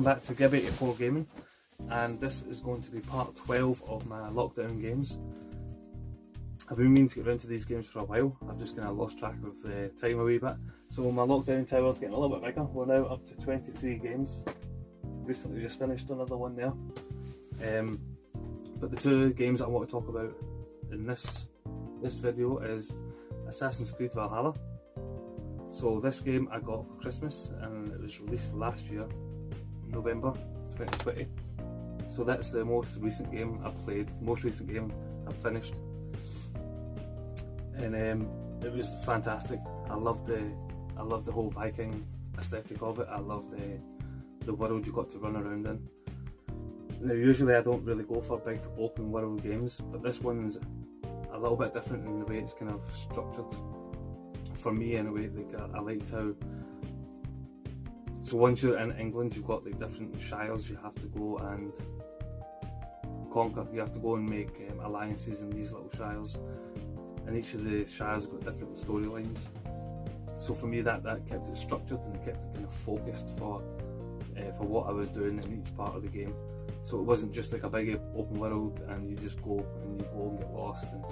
welcome back to XIII Gaming, and this is going to be part 12 of my lockdown games. I've been meaning to get around to these games for a while. I've just kind of lost track of the time a wee bit. So my lockdown tower's getting a little bit bigger. We're now up to 23 games. Recently just finished another one there. But the two games that I want to talk about in this video is Assassin's Creed Valhalla. So this game I got for Christmas and it was released last year, November 2020. So that's the most recent game I've played, most recent game I've finished. And it was fantastic. I loved the whole Viking aesthetic of it. I loved the world you got to run around in. Now usually I don't really go for big open world games, but this one's a little bit different in the way it's kind of structured. For me anyway, like I liked how, so once you're in England you've got like different shires you have to go and conquer. You have to go and make alliances in these little shires, and each of the shires have got different storylines. So for me that kept it structured and it kept it kind of focused for what I was doing in each part of the game. So it wasn't just like a big open world and you just go and get lost. And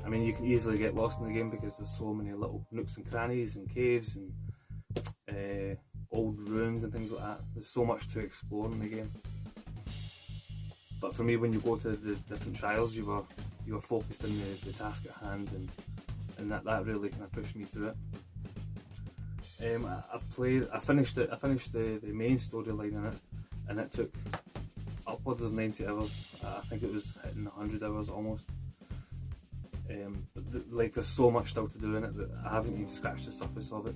I mean, you can easily get lost in the game because there's so many little nooks and crannies and caves and old ruins and things like that. There's so much to explore in the game. But for me, when you go to the different shires, you were focused on the task at hand, and that really kind of pushed me through it. I finished the main storyline in it, and it took upwards of 90 hours. I think it was hitting 100 hours almost. But there's so much still to do in it that I haven't even scratched the surface of it.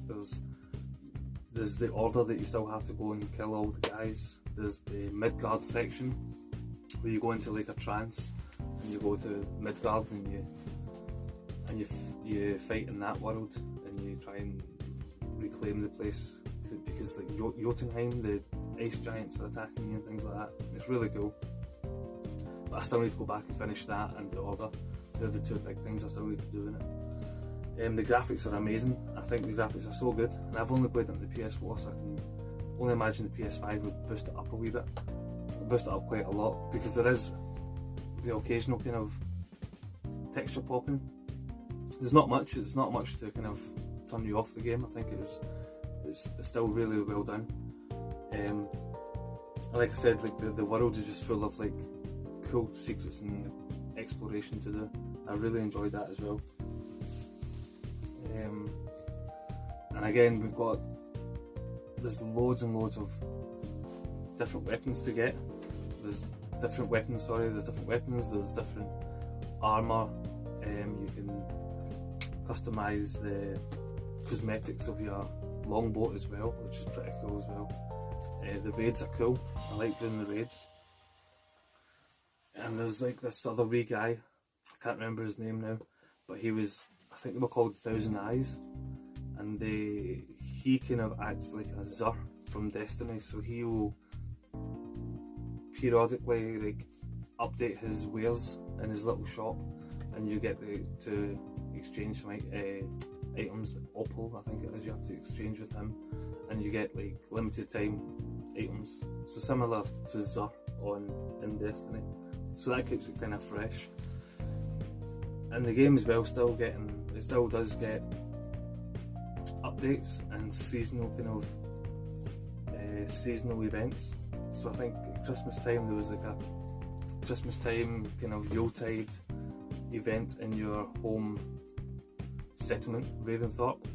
There's the order that you still have to go and kill all the guys. There's the Midgard section where you go into like a trance and you go to Midgard and you fight in that world and you try and reclaim the place, because like Jotunheim, the ice giants are attacking you and things like that. It's really cool. But I still need to go back and finish that and the order. They're the two big things I still need to do in it. The graphics are amazing. I think the graphics are so good, and I've only played it on the PS4, so I can only imagine the PS5 would boost it up a wee bit. Boost it up quite a lot, because there is the occasional kind of texture popping. There's not much. It's not much to kind of turn you off the game. I think it's still really well done. And like I said, like the world is just full of like cool secrets and exploration to do. I really enjoyed that as well. And again, there's loads and loads of different weapons to get. There's different weapons, there's different armour. You can customise the cosmetics of your longboat as well, which is pretty cool as well. The raids are cool. I like doing the raids. And there's like this other wee guy, I can't remember his name now, but I think they were called Thousand Eyes, and he kind of acts like a Xur from Destiny, so he will periodically like update his wares in his little shop, and you get to exchange some items. Opal, I think it is, you have to exchange with him, and you get like limited time items, so similar to Xur in Destiny. So that keeps it kind of fresh. And the game as well still does get updates and seasonal kind of seasonal events. So I think at Christmas time there was like a Christmas time kind of Yuletide event in your home settlement, Ravensthorpe,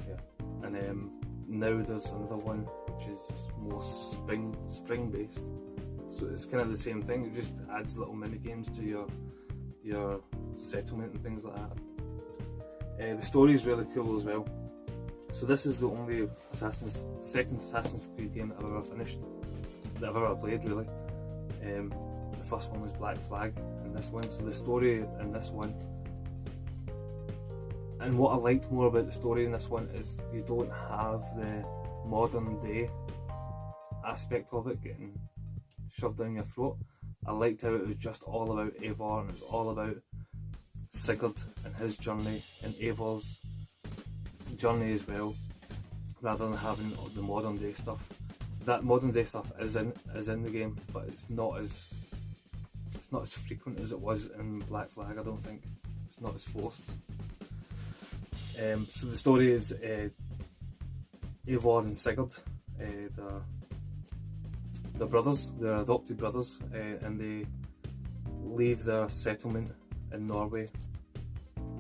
yeah. And now there's another one which is more spring based. So it's kind of the same thing. It just adds little mini games to your settlement and things like that. The story is really cool as well. So this is the only second Assassin's Creed game that I've ever finished, that I've ever played really. The first one was Black Flag, and this one. So the story in this one, and what I liked more about the story in this one is you don't have the modern day aspect of it getting shoved down your throat. I liked how it was just all about Eivor, and it was all about Sigurd and his journey and Eivor's journey as well, rather than having the modern day stuff. that modern day stuff is in the game, but it's not as frequent as it was in Black Flag. I don't think it's not as forced. So the story is Eivor and Sigurd, they're brothers, they're adopted brothers, and they leave their settlement in Norway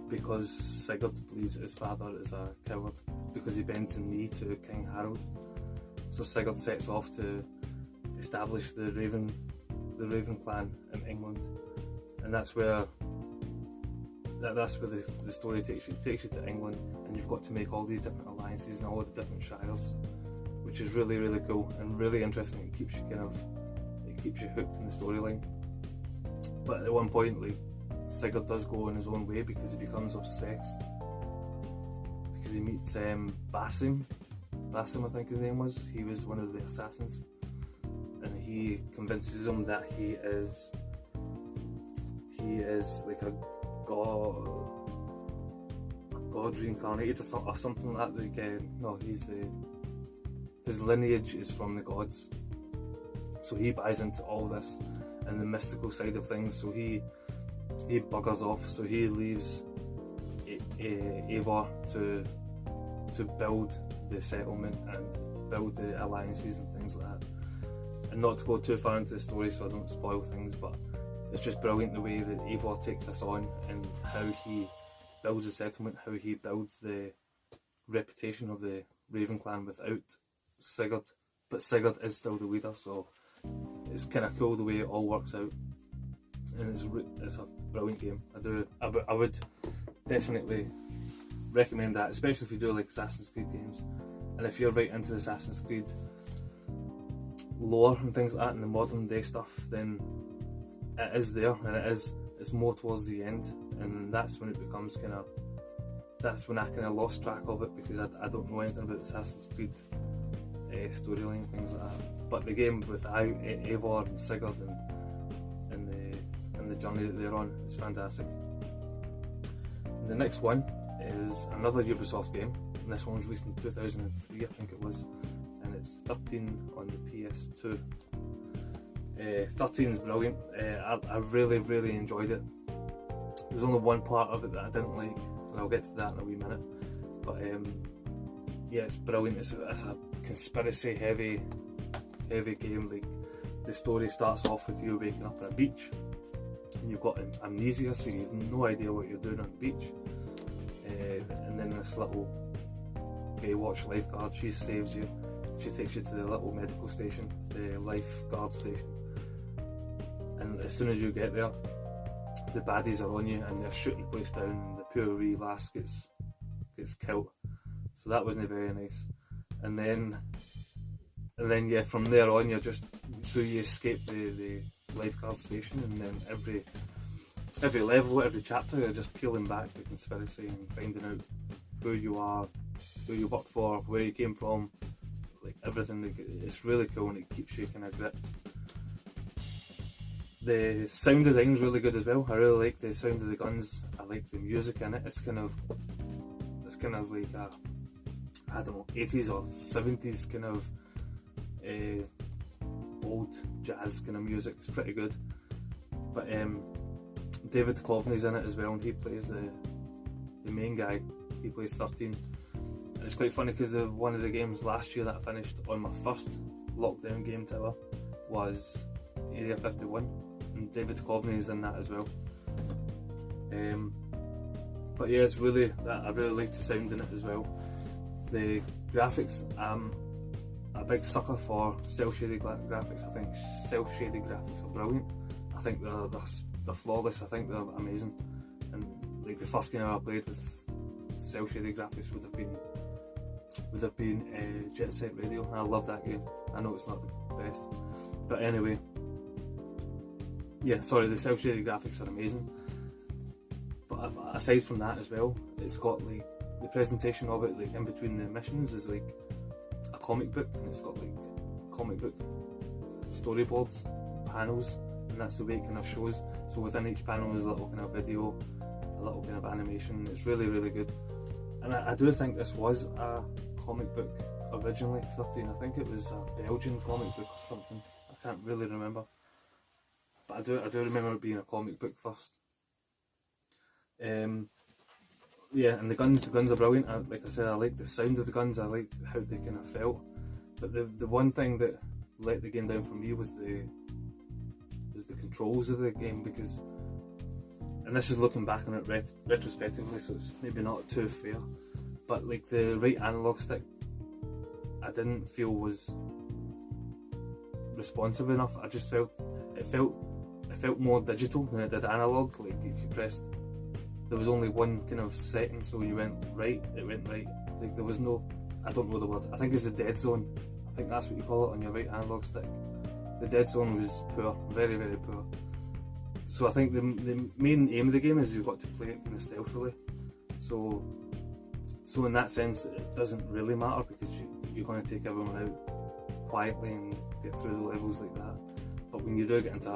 because Sigurd believes his father is a coward because he bends the knee to King Harold. So Sigurd sets off to establish the Raven clan in England, and that's where the story takes you. It takes you to England, and you've got to make all these different alliances and all the different shires, which is really, really cool and really interesting. It keeps you hooked in the storyline. But at one point, like, Sigurd does go in his own way because he becomes obsessed. Because he meets Basim, I think his name was. He was one of the assassins, and he convinces him that he is like a god reincarnated or something like that. No, his lineage is from the gods. So he buys into all this and the mystical side of things. So he buggers off. So he leaves Eivor to build the settlement and build the alliances and things like that. And not to go too far into the story so I don't spoil things, but it's just brilliant the way that Eivor takes this on and how he builds a settlement, how he builds the reputation of the Raven clan without Sigurd, but Sigurd is still the leader, so it's kind of cool the way it all works out, and it's a brilliant game. I would definitely recommend that, especially if you do like Assassin's Creed games, and if you're right into the Assassin's Creed lore and things like that and the modern day stuff, then it is there, and it's more towards the end, and that's when it becomes that's when I kind of lost track of it because I don't know anything about the Assassin's Creed storyline and things like that. But the game with Eivor and Sigurd and the journey that they're on is fantastic. And the next one is another Ubisoft game, and this one was released in 2003, I think it was, and it's 13 on the PS2. 13 is brilliant. I really, really enjoyed it. There's only one part of it that I didn't like, and I'll get to that in a wee minute. But yeah, it's brilliant. It's a conspiracy heavy game. Like, the story starts off with you waking up on a beach, and you've got amnesia, so you have no idea what you're doing on the beach. And then this little Baywatch lifeguard, she saves you. She takes you to the little medical station, the lifeguard station. And as soon as you get there, the baddies are on you and they're shooting the place down, and the poor wee lass gets killed. So that wasn't very nice. And then yeah, from there on you escape the lifeguard station, and then every level, every chapter, you're just peeling back the conspiracy and finding out who you are, who you work for, where you came from, like everything. It's really cool and it keeps you kind of gripped. The sound design is really good as well. I really like the sound of the guns. I like the music in it. It's kind of like a, I don't know, 80s or 70s kind of old jazz kind of music. It's pretty good. But David Duchovny's in it as well, and he plays the main guy. He plays 13. And it's quite funny because one of the games last year that I finished on my first lockdown game tower was Area 51, and David Duchovny is in that as well. But yeah, it's really, I really like the sound in it as well. The graphics, I'm a big sucker for cel-shaded graphics. I think cel-shaded graphics are brilliant. I think they're flawless. I think they're amazing. And like the first game I played with cel-shaded graphics would have been Jet Set Radio. I love that game. I know it's not the best, but anyway, yeah, sorry, the cel-shaded graphics are amazing. But aside from that as well, it's got like the presentation of it, like in between the missions, is like a comic book, and it's got like comic book storyboards, panels, and that's the way it kind of shows. So within each panel is a little kind of video, a little kind of animation. It's really, really good. And I do think this was a comic book originally, 13. I think it was a Belgian comic book or something. I can't really remember, but I do remember it being a comic book first. Yeah, and the guns are brilliant. Like I said, I like the sound of the guns. I like how they kind of felt. But the one thing that let the game down for me was the controls of the game, because, and this is looking back on it retrospectively, so it's maybe not too fair, but like the right analog stick, I didn't feel was responsive enough. I just felt it felt more digital than it did analog. Like if you pressed, there was only one kind of setting, so you went right, it went right. Like there was no, I don't know the word, I think it's the dead zone. I think that's what you call it on your right analog stick. The dead zone was poor, very, very poor. So I think the main aim of the game is you've got to play it kind of stealthily. So in that sense, it doesn't really matter, because you're going to take everyone out quietly and get through the levels like that. But when you do get into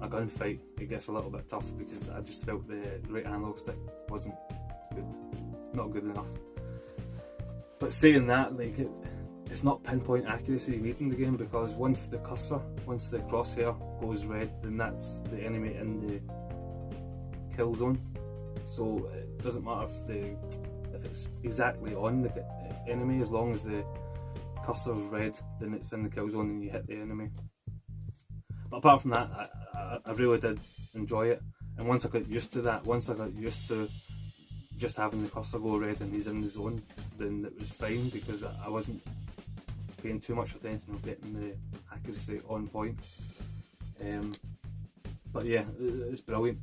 a gunfight, it gets a little bit tough, because I just felt the right analog stick wasn't good, not good enough. But saying that, like it's not pinpoint accuracy you need in the game, because once the crosshair goes red, then that's the enemy in the kill zone. So it doesn't matter if it's exactly on the enemy, as long as the cursor's red, then it's in the kill zone and you hit the enemy. But apart from that, I really did enjoy it. And once I got used to that, once I got used to just having the cursor go red and he's in the zone, then it was fine, because I wasn't paying too much attention on getting the accuracy on point. But yeah, it's brilliant.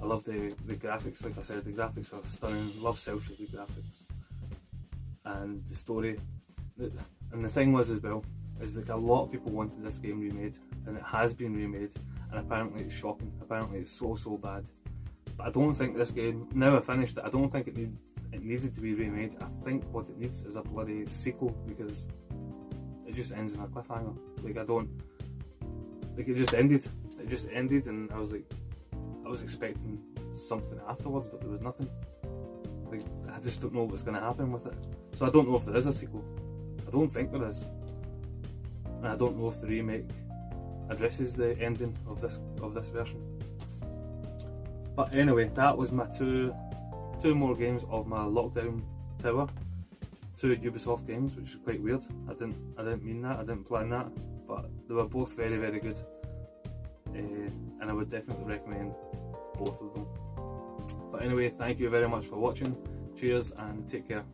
I love the graphics. Like I said, the graphics are stunning. Love cel-shaded graphics, and the story. And the thing was as well, is like a lot of people wanted this game remade, and it has been remade, and apparently it's shocking. Apparently it's so bad. But I don't think this game, now I finished it, I don't think it needed to be remade. I think what it needs is a bloody sequel, because it just ends in a cliffhanger. Like it just ended, and I was expecting something afterwards, but there was nothing. Like, I just don't know what's going to happen with it. So I don't know if there is a sequel. I don't think there is, and I don't know if the remake addresses the ending of this version. But anyway, that was my two more games of my lockdown tower. 2 Ubisoft games, which is quite weird. I didn't mean that, I didn't plan that, but they were both very, very good, and I would definitely recommend both of them. But anyway, thank you very much for watching. Cheers and take care.